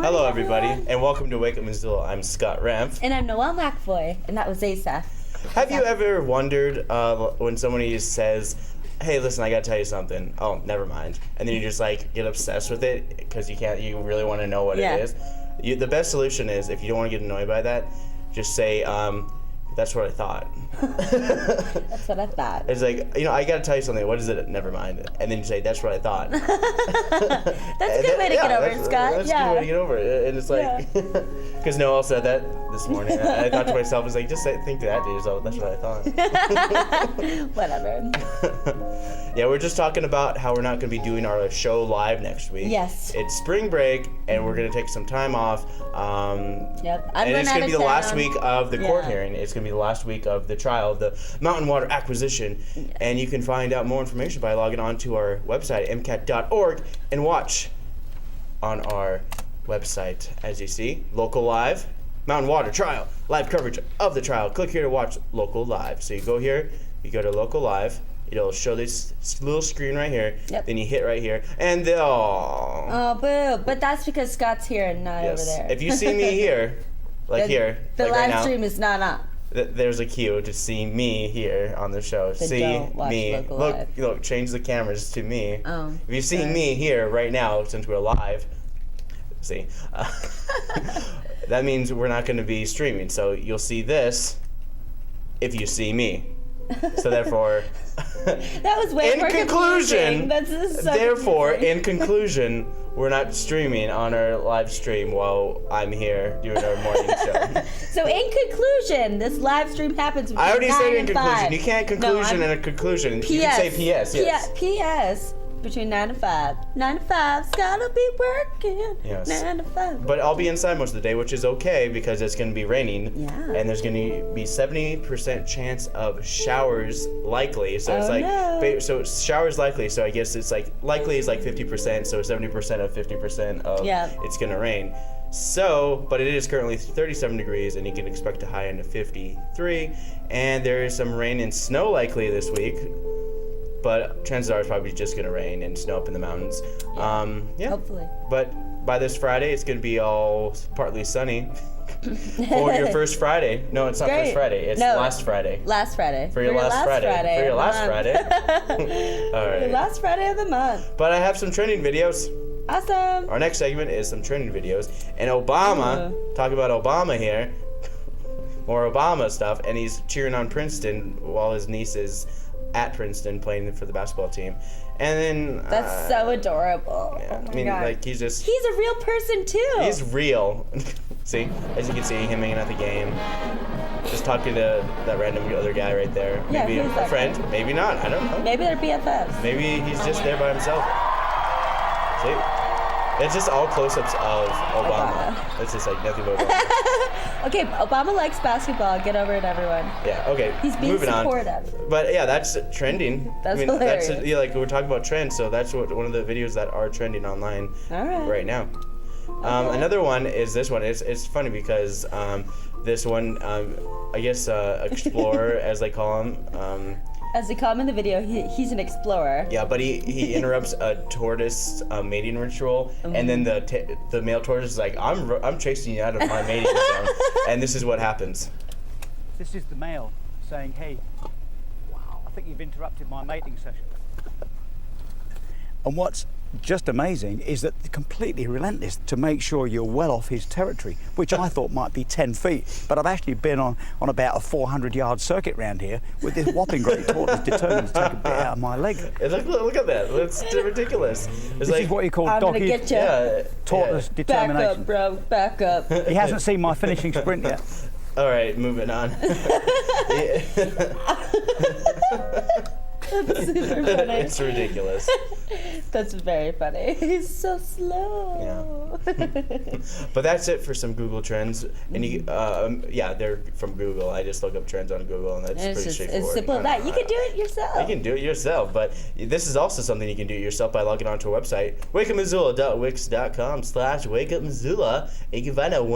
Hello, everybody, and welcome to Wake Up Missoula. I'm Scott Ramp. And I'm Noelle McFoy, and that was Asaph. Have you ever wondered when somebody says, hey, listen, I gotta tell you something. Oh, never mind. And then you just like get obsessed with it because you really want to know what it is. The best solution is, if you don't want to get annoyed by that, just say, that's what I thought. That's what I thought. It's like, I gotta tell you something. What is it? Never mind. And then you say, that's what I thought. That's a good way to get over it, Scott. That's a good way to get over it. And it's like, because Noelle said that this morning. I thought to myself, I was like, think that to yourself. That's what I thought. Whatever. Yeah, we're just talking about how we're not going to be doing our show live next week. Yes. It's spring break, and we're going to take some time off. Yep. And it's going to be the last week of the court hearing. It's going to be the last week of the trial of the Mountain Water acquisition. Yes. And you can find out more information by logging on to our website, mcat.org, and watch on our website. As you see, local live, Mountain Water trial, live coverage of the trial. Click here to watch local live. So you go here, you go to local live. It'll show this little screen right here. Yep. Then you hit right here, and oh, boo! But that's because Scott's here and not over there. If you see me here, like here, the like live right now, stream is not up. There's a cue to see me here on the show. But see don't watch me. local Look, live. Change the cameras to me. Oh, if you see me here right now, since we're live, see, that means we're not going to be streaming. So you'll see this if you see me. So therefore, that was way more confusing. In conclusion, we're not streaming on our live stream while I'm here doing our morning show. So in conclusion, this live stream happens between I already 9 said in and conclusion. 5. You can't conclusion and a conclusion. PS. You can say PS. Yes. PS. Between 9 and 5. 9 to 5, Scott'll be working. Yes. 9 to 5. But I'll be inside most of the day, which is okay because it's going to be raining. Yeah. And there's going to be 70% chance of showers likely. So it's like, so showers likely. So I guess it's like likely is like 50%. So 70% of 50% of it's going to rain. So, but it is currently 37 degrees, and you can expect a high end of 53. And there is some rain and snow likely this week. But chances are it's probably just going to rain and snow up in the mountains. Hopefully. But by this Friday, it's going to be all partly sunny. For your first Friday. No, it's not first Friday. It's last Friday. Last Friday. For your last Friday. For your last Friday. All right. Your last Friday of the month. But I have some trending videos. Awesome. Our next segment is some trending videos. And Obama, talk about Obama here. More Obama stuff. And he's cheering on Princeton while his niece is at Princeton playing for the basketball team. And then that's so adorable. Yeah, oh my God. Like he's a real person too. He's real. See, as you can see, him hanging at the game, just talking to that random other guy right there. Yeah, maybe a friend, maybe not. I don't know. Maybe they're BFFs. Maybe he's just there by himself. See, it's just all close-ups of Obama. It's just like nothing but Obama. Okay, Obama likes basketball. Get over it, everyone. Yeah. Okay. He's being moving supportive. On. But yeah, that's trending. That's hilarious. That's like we're talking about trends, so that's one of the videos that are trending online right now. Another one is this one. It's funny because this one, I guess, Explorer, as they call him. As they call him in the video, he's an explorer. Yeah, but he interrupts a tortoise mating ritual, and then the male tortoise is like, I'm chasing you out of my mating zone, and this is what happens. This is the male saying, hey, wow, I think you've interrupted my mating session. And what's just amazing is that they're completely relentless to make sure you're well off his territory, which I thought might be 10 feet. But I've actually been on about a 400-yard circuit round here with this whopping great tortoise determined to take a bit out of my leg. Look at that. That's ridiculous. This is what you call doggy tortoise determination. Back up, bro. Back up. He hasn't seen my finishing sprint yet. All right, moving on. That's super funny. It's ridiculous. That's very funny. He's so slow. Yeah. But that's it for some Google trends. And you, they're from Google. I just look up trends on Google, and that's pretty straightforward. It's simple as that. You can do it yourself. You can do it yourself, but this is also something you can do yourself by logging onto our website, wakeupmissoula.wix.com/wakeupmissoula. And you can find out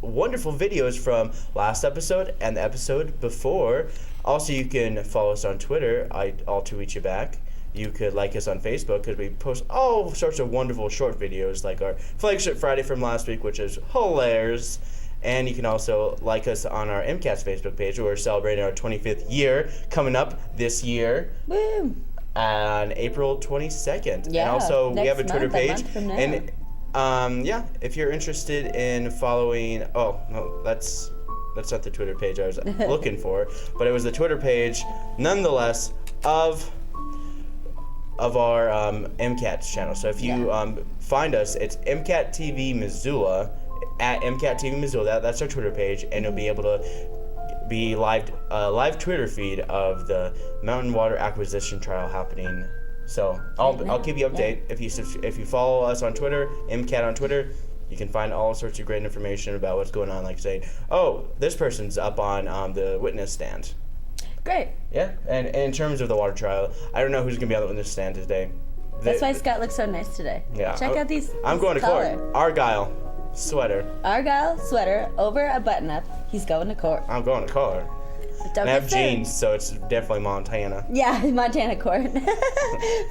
wonderful videos from last episode and the episode before. Also, you can follow us on Twitter. I'll tweet you back. you could like us on Facebook because we post all sorts of wonderful short videos like our flagship Friday from last week, which is hilarious. And you can also like us on our MCAT's Facebook page. We're celebrating our 25th year coming up this year. Woo! On April 22nd. Yeah, and also we have a Twitter next month, a page. month from now. And yeah, if you're interested in following, oh no, that's not the Twitter page I was looking for, but it was the Twitter page, nonetheless, of our MCAT channel. So if you find us, it's MCAT TV Missoula, at MCAT TV Missoula. That's our Twitter page, and you'll be able to be live Twitter feed of the mountain water acquisition trial happening. So I'll keep you updated. If you follow us on Twitter, MCAT on Twitter, you can find all sorts of great information about what's going on. Like say, oh, this person's up on the witness stand. Great. Yeah, and in terms of the water trial, I don't know who's gonna be on the witness stand today. That's why Scott looks so nice today. Yeah. Check out these. I'm going to color. court. Argyle sweater. Argyle sweater over a button-up. He's going to court. I'm going to court. Don't And I have get sued. jeans, so it's definitely Montana. Yeah, Montana court.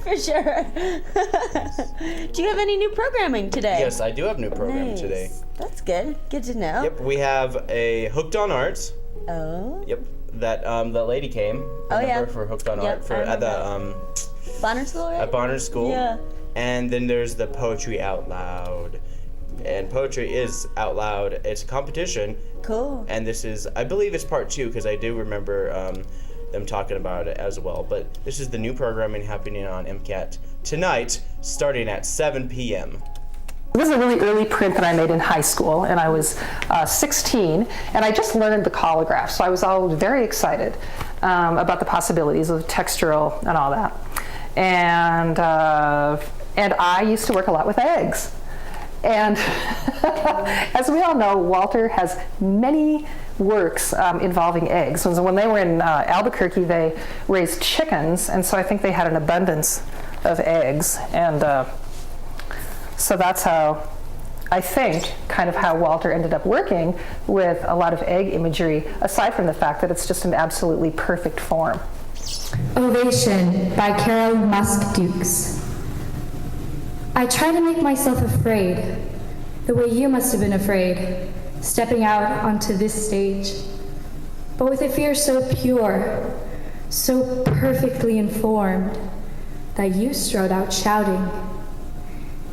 For sure. Do you have any new programming today? Yes, I do have new programming Nice. today. That's good. Good to know. Yep, we have a Hooked on Arts. Oh. Yep, that lady came. Oh, yeah. For Hooked on Yep, Art for I at remember the Bonner School, right? at Bonner School. Yeah. And then there's the Poetry Out Loud. And poetry is out loud. It's a competition. Cool. And this is, I believe it's part 2 because I do remember them talking about it as well. But this is the new programming happening on MCAT tonight, starting at 7 p.m. This is a really early print that I made in high school, and I was 16, and I just learned the collagraph, so I was all very excited about the possibilities of textural and all that. And I used to work a lot with eggs. And as we all know, Walter has many works involving eggs. So when they were in Albuquerque, they raised chickens, and so I think they had an abundance of eggs. And so that's how, I think, kind of how Walter ended up working with a lot of egg imagery, aside from the fact that it's just an absolutely perfect form. Ovation by Carol Musk Dukes. I try to make myself afraid, the way you must have been afraid, stepping out onto this stage. But with a fear so pure, so perfectly informed, that you strode out shouting.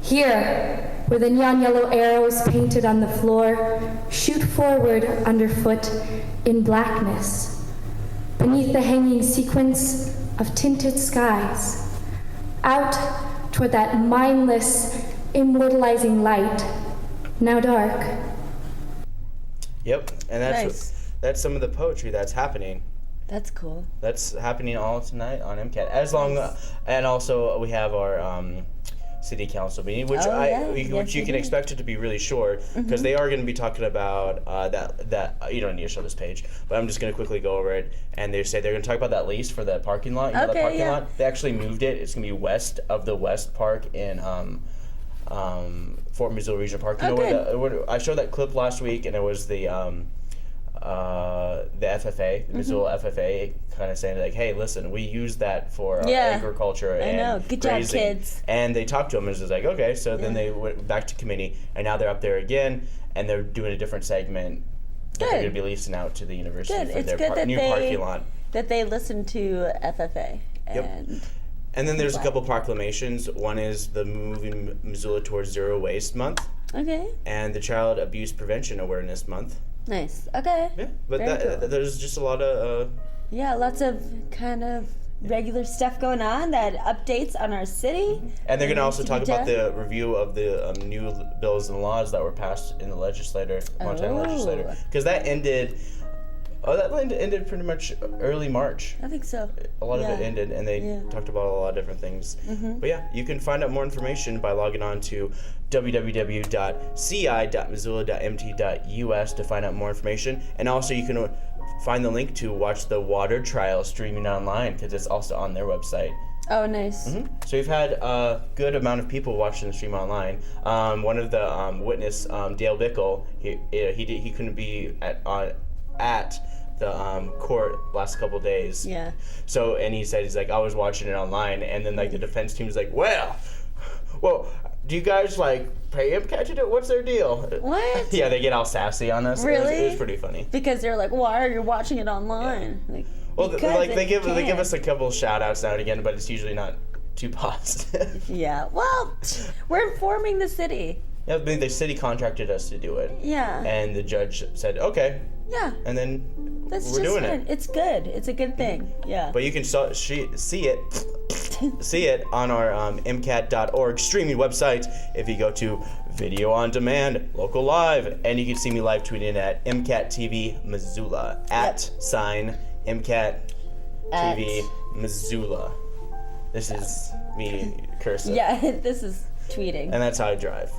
Here, where the neon yellow arrows painted on the floor shoot forward underfoot in blackness, beneath the hanging sequence of tinted skies, out toward that mindless, immortalizing light, now dark. Yep, and that's some of the poetry that's happening. That's cool. That's happening all tonight on MCAT. And also we have our city council meeting, which you can expect it to be really short because they are going to be talking about that. You don't need to show this page, but I'm just going to quickly go over it. And they say they're going to talk about that lease for the parking lot. You know, the parking lot. They actually moved it. It's going to be west of the West Park in Fort Missoula Regional Park. You know where I showed that clip last week, and it was the FFA, the Missoula FFA, kind of saying like, "Hey, listen, we use that for agriculture and Good grazing." job, kids. And they talked to them, and it was like, "Okay." So then they went back to committee, and now they're up there again, and they're doing a different segment that they're going to be leasing out to the university for It's their good that new parking lot. That they listen to FFA. And then there's a couple proclamations. One is the Moving Missoula Towards Zero Waste Month. Okay. And the Child Abuse Prevention Awareness Month. Nice. Okay. Yeah, but Cool. There's just a lot of... lots of kind of regular stuff going on that updates on our city. And they're going to also talk about the review of the new bills and laws that were passed in the Montana legislature. Because that ended... that ended pretty much early March. I think so. A lot of it ended, and they talked about a lot of different things. But yeah, you can find out more information by logging on to www.ci.missoula.mt.us to find out more information. And also you can find the link to watch the water trial streaming online because it's also on their website. Oh, nice. So we've had a good amount of people watching the stream online. One of the witness, Dale Bickle, he couldn't be at the court last couple days. Yeah. So, and he said, he's like, I was watching it online, and then like the defense team was like, well, do you guys like pay MCAT to do it? What's their deal? What? Yeah, they get all sassy on us. Really? It was pretty funny. Because they're like, why are you watching it online? Yeah. Like, Well, because like they give can. us a couple shout outs now and again, but it's usually not too positive. Yeah. Well, we're informing the city. Yeah, I mean, the city contracted us to do it. Yeah. And the judge said, okay. Yeah. And then That's we're just doing fine. it. It's good. It's a good thing. Yeah. But you can see it on our MCAT.org streaming website if you go to Video on Demand, Local Live, and you can see me live tweeting at MCAT TV Missoula @MCAT TV Missoula. This is me cursing. Yeah, this is tweeting. And that's how I drive.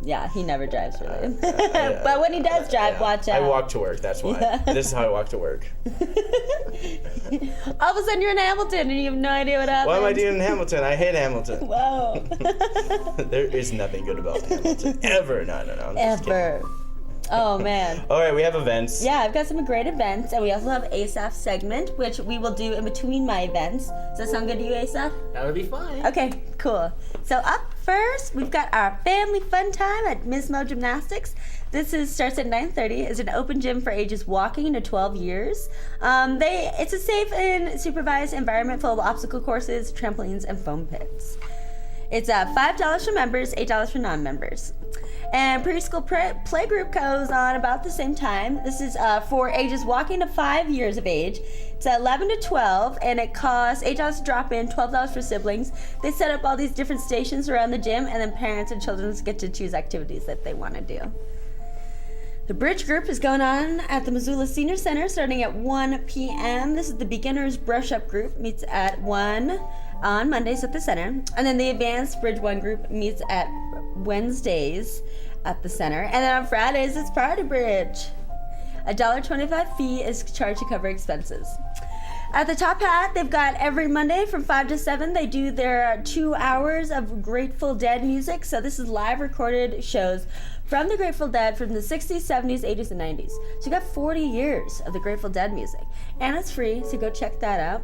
Yeah, he never drives really. But when he does drive, watch out. I walk to work, that's why. Yeah. This is how I walk to work. All of a sudden you're in Hamilton and you have no idea what happened. What am I doing in Hamilton? I hate Hamilton. Whoa. There is nothing good about Hamilton. Ever. No. I'm just kidding. Ever. Oh, man. All right, we have events. Yeah, I've got some great events, and we also have Asaph segment, which we will do in between my events. Does that sound good to you, Asaph? That would be fine. Okay, cool. So up first, we've got our family fun time at Miss Mo Gymnastics. This starts at 9:30. It's an open gym for ages walking to 12 years. It's a safe and supervised environment full of obstacle courses, trampolines, and foam pits. It's $5 for members, $8 for non-members. And preschool playgroup goes on about the same time. This is for ages walking to 5 years of age. It's 11 to 12, and it costs $8 to drop in, $12 for siblings. They set up all these different stations around the gym, and then parents and children get to choose activities that they want to do. The bridge group is going on at the Missoula Senior Center starting at 1 p.m. This is the beginners brush up group, meets at 1 on Mondays at the center. And then the advanced bridge 1 group meets at Wednesdays at the center. And then on Fridays, it's party bridge. $1.25 fee is charged to cover expenses. At the Top Hat, they've got every Monday from 5 to 7. They do their 2 hours of Grateful Dead music. So this is live recorded shows from the Grateful Dead from the 60s, 70s, 80s, and 90s. So you got 40 years of the Grateful Dead music. And it's free, so go check that out.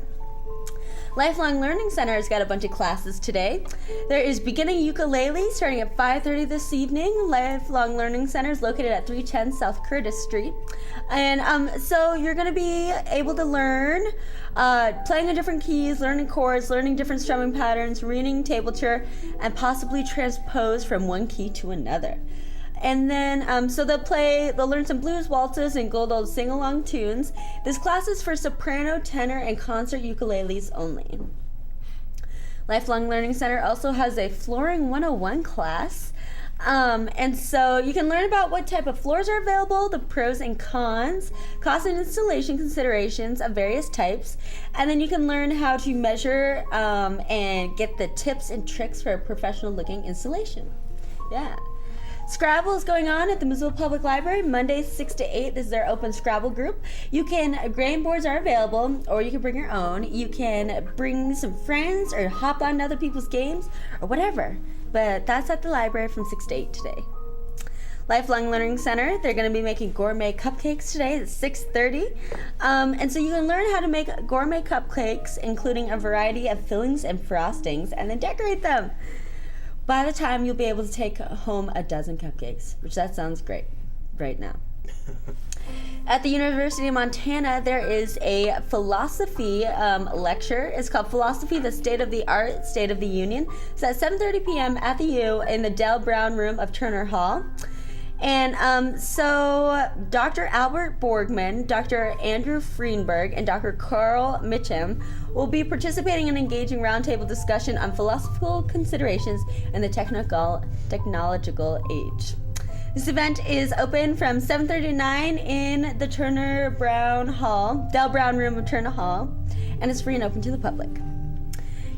Lifelong Learning Center has got a bunch of classes today. There is beginning ukulele starting at 5:30 this evening. Lifelong Learning Center is located at 310 South Curtis Street. And so you're going to be able to learn playing on different keys, learning chords, learning different strumming patterns, reading tablature, and possibly transpose from one key to another. And then, so they'll learn some blues, waltzes, and good old sing-along tunes. This class is for soprano, tenor, and concert ukuleles only. Lifelong Learning Center also has a Flooring 101 class. And so you can learn about what type of floors are available, the pros and cons, cost and installation considerations of various types, and then you can learn how to measure and get the tips and tricks for a professional looking installation. Yeah. Scrabble is going on at the Missoula Public Library Mondays 6 to 8. This is their open Scrabble group. Game boards are available, or you can bring your own. You can bring some friends or hop on other people's games or whatever. But that's at the library from 6 to 8 today. Lifelong Learning Center, they're going to be making gourmet cupcakes today at 6:30. And so you can learn how to make gourmet cupcakes, including a variety of fillings and frostings, and then decorate them. By the time you'll be able to take home a dozen cupcakes, which that sounds great right now. At the University of Montana, there is a philosophy lecture. It's called Philosophy, the State of the Art, State of the Union. It's at 7:30 p.m. at the U in the Dell Brown Room of Turner Hall. And so Dr. Albert Borgman, Dr. Andrew Freenberg, and Dr. Carl Mitchum will be participating in an engaging roundtable discussion on philosophical considerations in the technological age. This event is open from 7:30 to 9 in the Turner Brown Hall, Dell Brown Room of Turner Hall, and it's free and open to the public.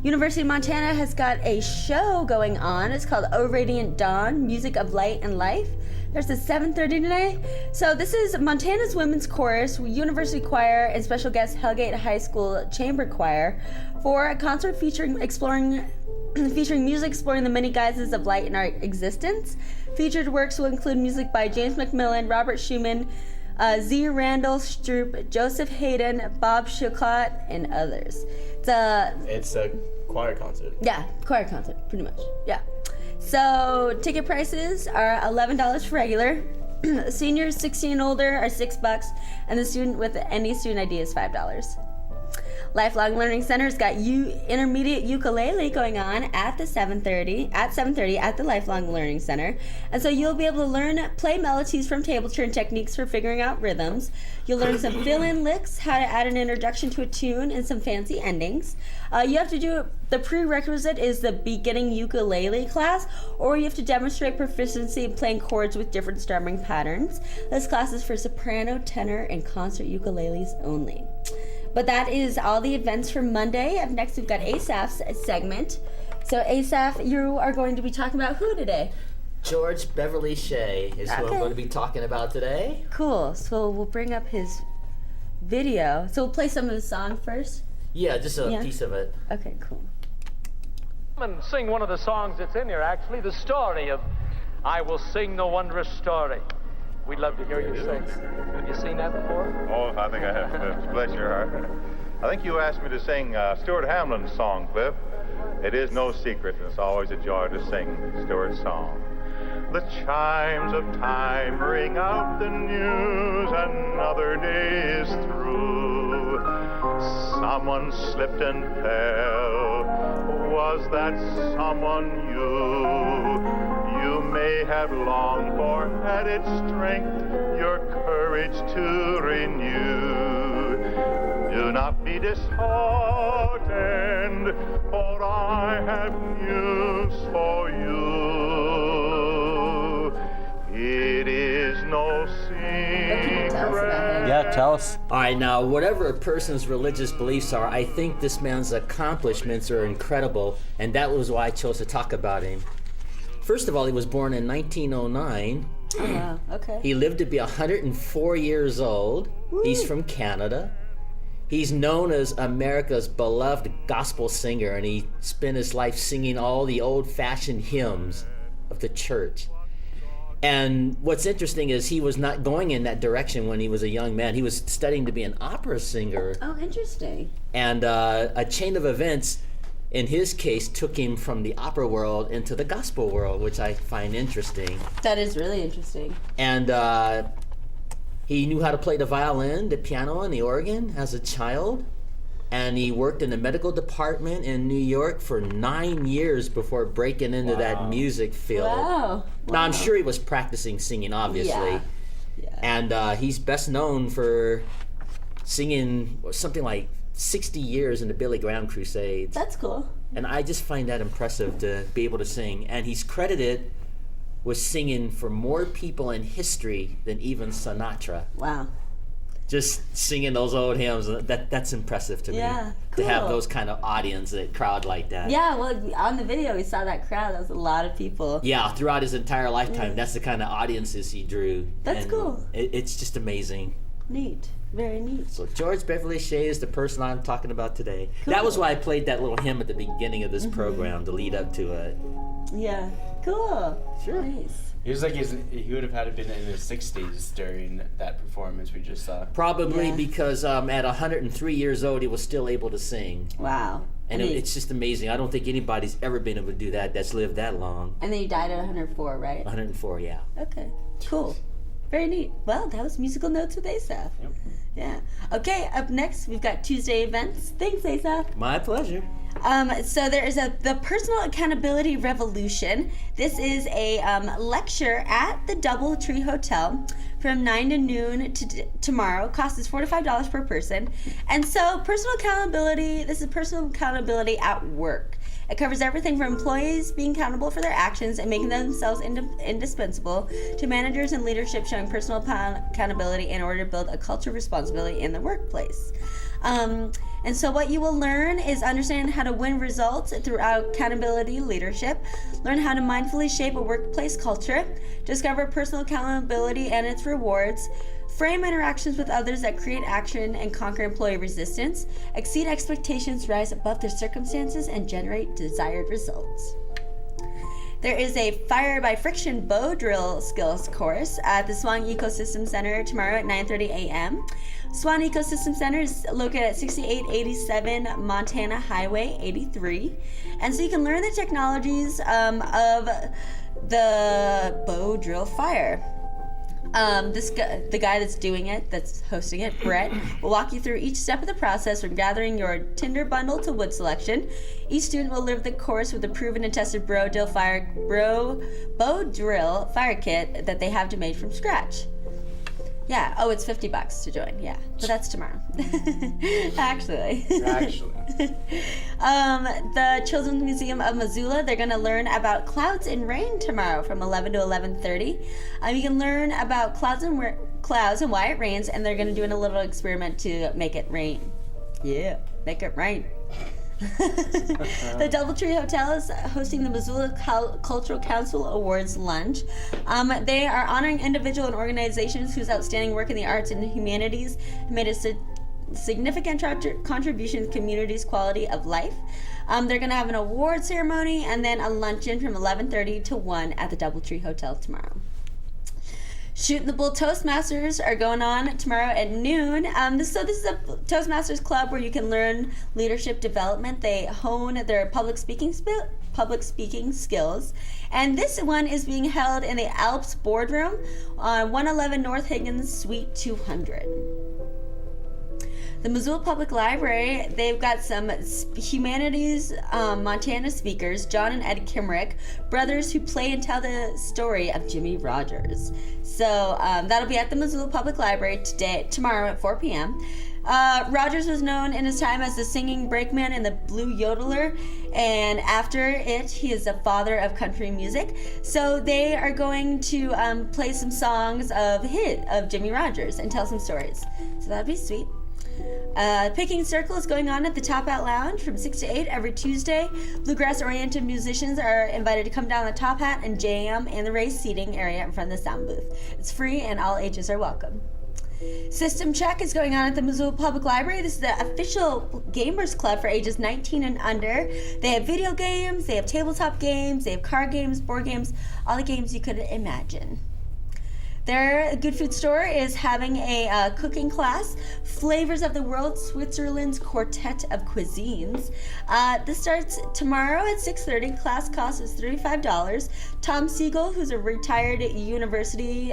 University of Montana has got a show going on. It's called O Radiant Dawn, Music of Light and Life. There's a 7:30 tonight. So this is Montana's Women's Chorus, University Choir, and special guest Hellgate High School Chamber Choir for a concert featuring music exploring the many guises of light in our existence. Featured works will include music by James McMillan, Robert Schumann, Z. Randall Stroop, Joseph Haydn, Bob Schicklott, and others. It's a choir concert. Yeah, choir concert, pretty much. Yeah. So ticket prices are $11 for regular. Seniors 16 and older are $6, and the student with any student ID is $5. Lifelong Learning Center's got intermediate ukulele going on at 7:30 at the Lifelong Learning Center. And so you'll be able to play melodies from table turn techniques for figuring out rhythms. You'll learn some fill-in licks, how to add an introduction to a tune, and some fancy endings. You have to do the prerequisite is the beginning ukulele class, or you have to demonstrate proficiency in playing chords with different strumming patterns. This class is for soprano, tenor, and concert ukuleles only. But that is all the events for Monday. Up next, we've got Asaph's segment. So, Asaph, you are going to be talking about who today? George Beverly Shea is who I'm going to be talking about today. Cool. So, we'll bring up his video. So, we'll play some of his song first? Yeah, just a piece of it. Okay, cool. And sing one of the songs that's in here, actually, the story of I Will Sing the Wondrous Story. We'd love to hear you sing. Have you seen that before? Oh, I think I have. Bless your heart. I think you asked me to sing Stuart Hamlin's song, Cliff. It is no secret, and it's always a joy to sing Stuart's song. The chimes of time ring out the news, another day is through. Someone slipped and fell. Was that someone you? You may have longed for, had its strength, your courage to renew. Do not be disheartened, for I have news for you. It is no secret. Yeah, tell us. All right, now, whatever a person's religious beliefs are, I think this man's accomplishments are incredible, and that was why I chose to talk about him. First of all, he was born in 1909. Oh, wow. Okay. He lived to be 104 years old. Woo. He's from Canada. He's known as America's beloved gospel singer, and he spent his life singing all the old-fashioned hymns of the church. And what's interesting is he was not going in that direction when he was a young man. He was studying to be an opera singer. Oh, interesting. And a chain of events, in his case, took him from the opera world into the gospel world, which I find interesting. That is really interesting. And he knew how to play the violin, the piano, and the organ as a child. And he worked in the medical department in New York for 9 years before breaking into that music field. Wow. Now, I'm sure he was practicing singing, obviously. Yeah. And he's best known for singing something like 60 years in the Billy Graham Crusades. That's cool. And I just find that impressive to be able to sing. And he's credited with singing for more people in history than even Sinatra. Wow. Just singing those old hymns, that's impressive to me. Yeah, To have cool. those kind of audience, that crowd like that. Yeah, well, on the video, we saw that crowd. That was a lot of people. Yeah, throughout his entire lifetime, that's the kind of audiences he drew. That's And cool. It's just amazing. Neat. Very neat. So George Beverly Shea is the person I'm talking about today. That was why I played that little hymn at the beginning of this program to lead up to it. Yeah. Cool. Sure. Nice. He was like he would have had to been in his 60s during that performance we just saw. Probably Yeah. because at 103 years old, he was still able to sing. Wow. And it's just amazing. I don't think anybody's ever been able to do that that's lived that long. And then you died at 104, right? 104, yeah. Okay. Cool. Very neat. Well, that was Musical Notes with Asaph. Yep. Yeah. Okay, up next, we've got Tuesday events. Thanks, Asaph. My pleasure. So there is the Personal Accountability Revolution. This is a lecture at the Doubletree Hotel from 9 to noon tomorrow. Cost is $4 to $5 per person. And so personal accountability, this is personal accountability at work. It covers everything from employees being accountable for their actions and making themselves indispensable to managers and leadership showing personal accountability in order to build a culture of responsibility in the workplace. And so what you will learn is understand how to win results through accountability leadership, learn how to mindfully shape a workplace culture, discover personal accountability and its rewards, frame interactions with others that create action and conquer employee resistance, exceed expectations, rise above their circumstances, and generate desired results. There is a Fire by Friction bow drill skills course at the Swan Ecosystem Center tomorrow at 9:30 a.m. Swan Ecosystem Center is located at 6887 Montana Highway 83. And so you can learn the technologies of the bow drill fire. The guy that's doing it, that's hosting it, Brett, will walk you through each step of the process from gathering your tinder bundle to wood selection. Each student will live the course with a proven and tested bow drill fire kit that they have made from scratch. Yeah. Oh, it's $50 to join. Yeah, but that's tomorrow. Actually. The Children's Museum of Missoula, they're going to learn about clouds and rain tomorrow from 11 to 11:30. You can learn about clouds and why it rains, and they're going to do a little experiment to make it rain. Yeah, make it rain. The Doubletree Hotel is hosting the Missoula Cultural Council Awards lunch. They are honoring individuals and organizations whose outstanding work in the arts and humanities made a significant contribution to the community's quality of life. They're going to have an award ceremony and then a luncheon from 11:30 to 1 at the Doubletree Hotel tomorrow. Shooting the Bull Toastmasters are going on tomorrow at noon. This is a Toastmasters club where you can learn leadership development. They hone their public speaking skills. And this one is being held in the Alps Boardroom on 111 North Higgins, Suite 200. The Missoula Public Library, they've got some humanities Montana speakers, John and Ed Kimrick, brothers who play and tell the story of Jimmy Rogers. So that'll be at the Missoula Public Library tomorrow at 4 p.m. Rogers was known in his time as the singing brakeman and the blue yodeler, and after it, he is the father of country music. So they are going to play some songs of Jimmy Rogers and tell some stories. So that'd be sweet. Picking Circle is going on at the Top Hat Lounge from 6 to 8 every Tuesday. Bluegrass-oriented musicians are invited to come down the Top Hat and jam in the raised seating area in front of the sound booth. It's free and all ages are welcome. System Check is going on at the Missoula Public Library. This is the official gamers club for ages 19 and under. They have video games, they have tabletop games, they have card games, board games, all the games you could imagine. Their Good Food Store is having a cooking class, Flavors of the World, Switzerland's Quartet of Cuisines. This starts tomorrow at 6:30. Class cost is $35. Tom Siegel, who's a retired university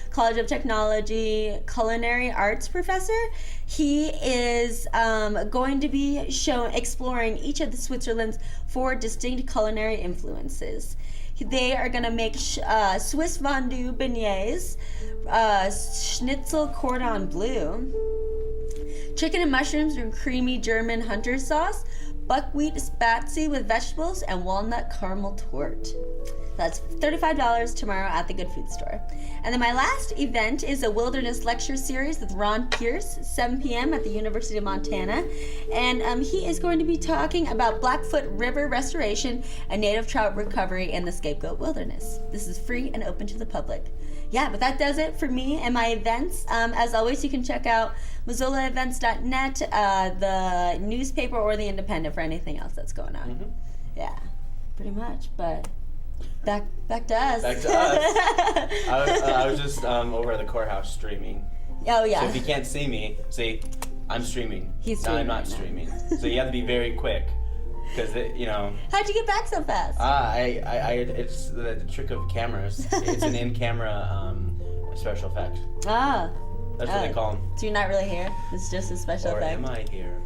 College of Technology culinary arts professor, he is going to be exploring each of the Switzerland's 4 distinct culinary influences. They are going to make Swiss fondue beignets, schnitzel cordon bleu, chicken and mushrooms and creamy German hunter sauce, buckwheat spatzky with vegetables, and walnut caramel torte. That's $35 tomorrow at the Good Food Store. And then my last event is a wilderness lecture series with Ron Pierce, 7 p.m. at the University of Montana. And he is going to be talking about Blackfoot River restoration and native trout recovery in the Scapegoat Wilderness. This is free and open to the public. Yeah, but that does it for me and my events. As always, you can check out MissoulaEvents.net, the newspaper, or the Independent for anything else that's going on. Mm-hmm. Yeah, pretty much, but... Back to us. Back to us. I was just over at the courthouse streaming. Oh, yeah. So if you can't see me, see, I'm streaming. He's streaming. No, I'm not streaming. So you have to be very quick. Because, How'd you get back so fast? It's the trick of cameras. It's an in-camera special effect. Ah. That's what they call them. So you're not really here? It's just a special effect? Or am I here?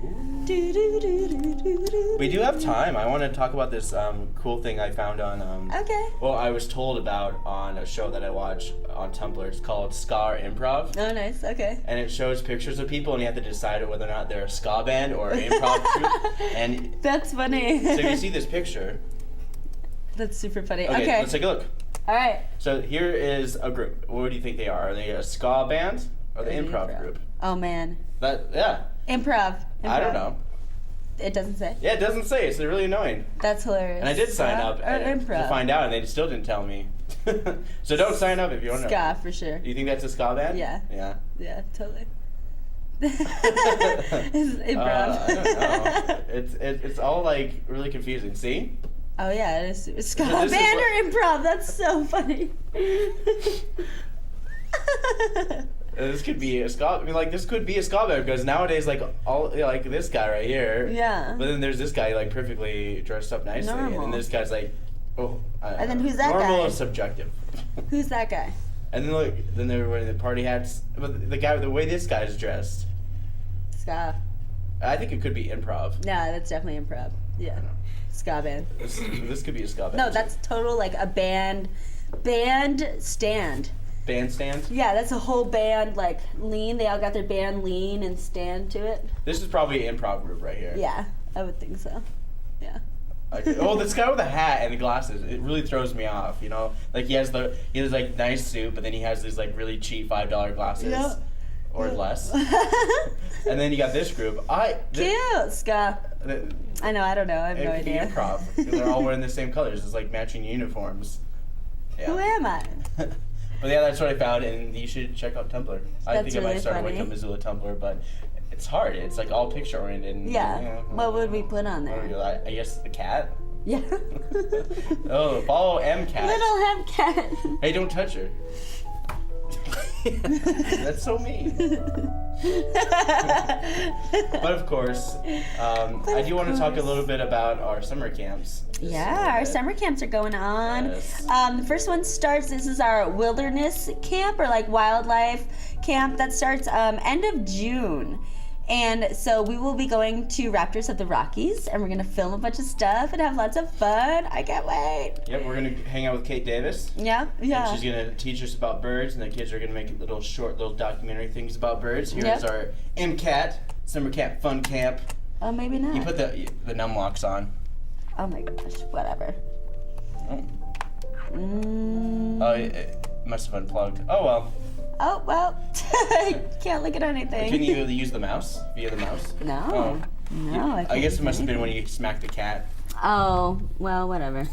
We do have time. I want to talk about this cool thing I found on... okay. Well, I was told about on a show that I watch on Tumblr. It's called Ska Improv. Oh, nice. Okay. And it shows pictures of people, and you have to decide whether or not they're a ska band or an improv troupe. And that's funny. So you see this picture. That's super funny. Okay. Let's take a look. All right. So here is a group. What do you think they are? Are they a ska band or the improv group? Oh, man. Yeah. Improv. I don't know. It doesn't say. Yeah, it doesn't say. It's really annoying. That's hilarious. And I did sign up to find out, and they still didn't tell me. So don't sign up if you want to. Ska for sure. Do you think that's a ska band? Yeah. Yeah. Yeah, totally. Improv. I don't know. It's all like really confusing. See? Oh yeah, it's ska This is band what- or improv. That's so funny. This could be a ska. I mean, like this could be a ska band because nowadays, like all like this guy right here. Yeah. But then there's this guy like perfectly dressed up nicely, Normal. and then this guy's like, oh. I don't And then know. who's that Normal guy? is subjective. Who's that guy? And then look, then they were wearing the party hats. But the guy, the way this guy's dressed, Ska. I think it could be improv. Nah, that's definitely improv. Yeah. Ska band. This could be a ska band. No, that's total like a band stand. Bandstand. Yeah, that's a whole band like lean. They all got their band lean and stand to it. This is probably an improv group right here. Yeah, I would think so. Yeah. Okay. Oh, this guy with the hat and the glasses, it really throws me off, you know? Like he has like nice suit, but then he has these like really cheap $5 glasses. Yeah. Or less. And then you got this group. Cute, Ska. I know, I don't know. I have It no could be idea. improv. They're all wearing the same colors. It's like matching uniforms. Yeah. Who am I? But yeah, that's what I found, and you should check out Tumblr. I That's think I might really start a Wake funny. Up Missoula Tumblr, but it's hard. It's like all picture oriented. Yeah. What would we put on there? I guess the cat. Yeah. Oh, follow MCat. Little Hemcat. Hey, don't touch her. That's so mean. But of course, I do want to talk a little bit about our summer camps. Yeah, our summer camps are going on. Yes. The first one starts, this is our wilderness camp or like wildlife camp that starts end of June. And so we will be going to Raptors of the Rockies and we're going to film a bunch of stuff and have lots of fun. I can't wait. Yep, we're going to hang out with Kate Davis. Yeah, yeah. And she's going to teach us about birds, and the kids are going to make little short documentary things about birds. Here's Yep. our MCAT, Summer Camp Fun Camp. Oh, maybe not. You put the numlocks on. Oh my gosh, whatever. Oh, Mm. oh it must have unplugged. Oh well. Oh, well, can't look at anything. Can you use the mouse? Via the mouse? No. Oh. No, I can't. I guess it use must have been anything. when you smacked the cat. Oh, well, whatever.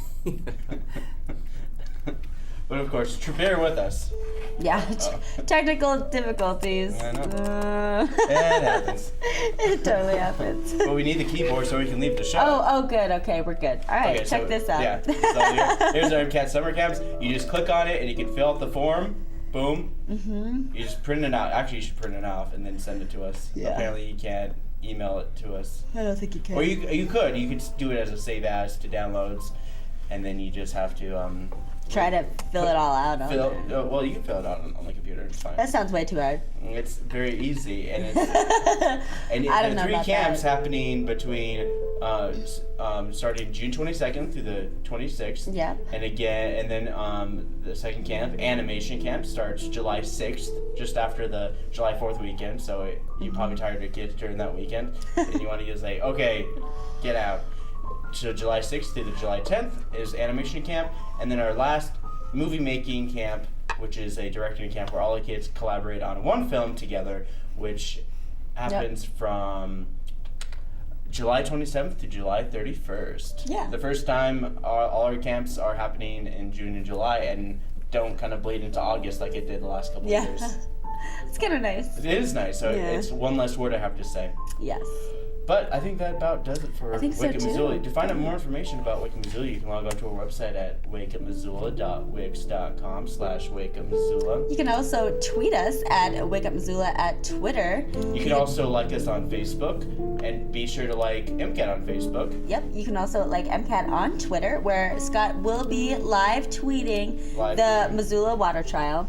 But of course, bear with us. Yeah, technical difficulties. I know. It happens. It totally happens. But we need the keyboard so we can leave the show. Oh, good. Okay, we're good. All right, Okay, check so, this out. Yeah. So here's our MCAT summer camps. You just click on it and you can fill out the form. Boom. Mm-hmm. You just print it out. Actually, you should print it off and then send it to us. Yeah. Apparently, you can't email it to us. I don't think you can. Or you could do it as a save as to downloads, and then you just have to Try to fill it all out. On fill. there. Well, you can fill it out on the computer. It's fine. That sounds way too hard. It's very easy, and it's and I don't the know three about camps that. happening between starting June 22nd through the 26th. Yeah. And again, and then the second camp, animation camp, starts July 6th, just after the July 4th weekend. So you're probably tired of kids during that weekend, and you want to just say, okay, get out. So July 6th through the July 10th is animation camp, and then our last movie making camp, which is a directing camp where all the kids collaborate on one film together, which happens from July 27th to July 31st. Yeah. The first time all our camps are happening in June and July and don't kind of bleed into August like it did the last couple Yeah. of years. It's kind of nice. It is nice, so Yeah. it's one less word I have to say. Yes. But I think that about does it for I think so, Wake Up too. Missoula. To find out more information about Wake Up Missoula, you can log on to our website at wakeupmissoula.wix.com/wakeupmissoula. You can also tweet us at Wake Up Missoula at Twitter. You can also like us on Facebook, and be sure to like MCAT on Facebook. Yep, you can also like MCAT on Twitter, where Scott will be live tweeting the Missoula water trial.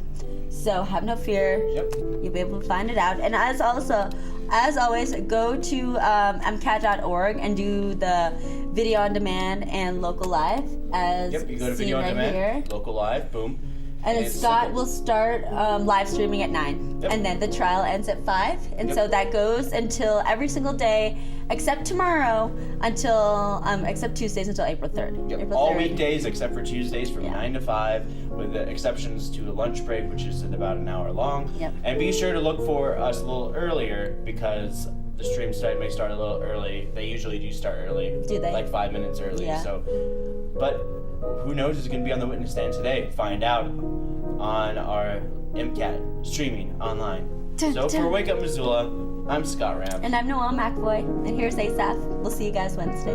So have no fear. Yep. You'll be able to find it out. And as always, go to mcat.org and do the video on demand and local live as Yep, you go to seen video on right demand, here. local live, boom. And then it's Scott simple. will start live streaming at 9. Yep. And then the trial ends at 5. And Yep. so that goes until every single day, except tomorrow, except Tuesdays until April 3rd. Yep. April All 3rd. weekdays except for Tuesdays from Yeah. 9 to 5, with the exceptions to a lunch break, which is at about an hour long. Yep. And be sure to look for us a little earlier because the stream tonight may start a little early. They usually do start early. Do they? Like 5 minutes early. Yeah. So, but who knows who's going to be on the witness stand today? Find out on our MCAT streaming online. So for Wake Up Missoula, I'm Scott Ram. And I'm Noelle McAvoy. And here's Asaph. We'll see you guys Wednesday.